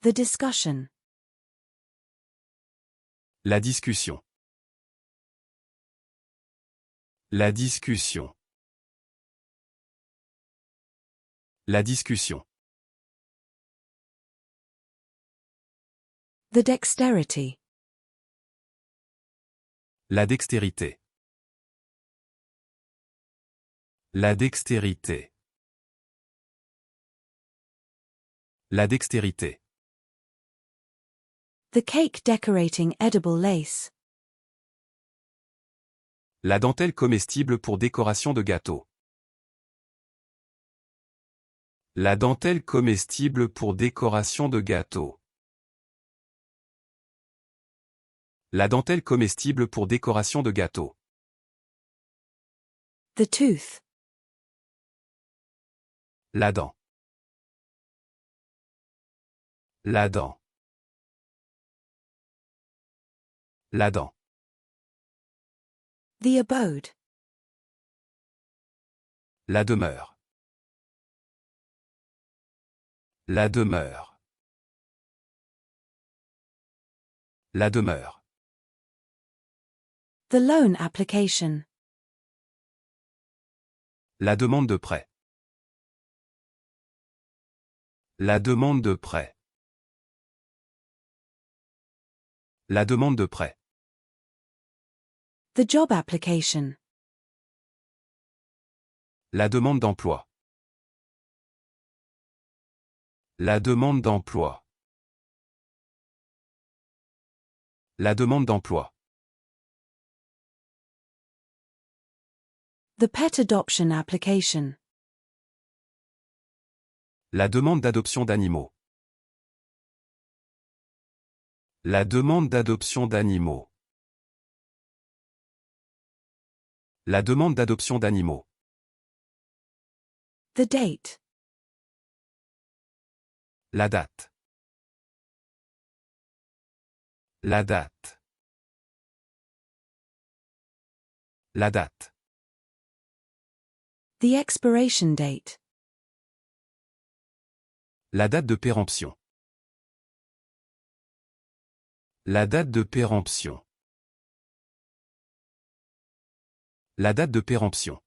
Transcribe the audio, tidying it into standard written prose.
The discussion. La discussion. La discussion. La discussion. The dexterity. La dextérité. La dextérité. La dextérité. The cake decorating edible lace. La dentelle comestible pour décoration de gâteau. La dentelle comestible pour décoration de gâteau. La dentelle comestible pour décoration de gâteau. The tooth. La dent. La dent. La dent. The abode. La demeure. La demeure. La demeure. The loan application. La demande de prêt. La demande de prêt. La demande de prêt. The job application. La demande d'emploi. La demande d'emploi. La demande d'emploi. The pet adoption application. La demande d'adoption d'animaux. La demande d'adoption d'animaux. La demande d'adoption d'animaux. The date. La date. La date. La date. The expiration date. La date de péremption. La date de péremption. La date de péremption.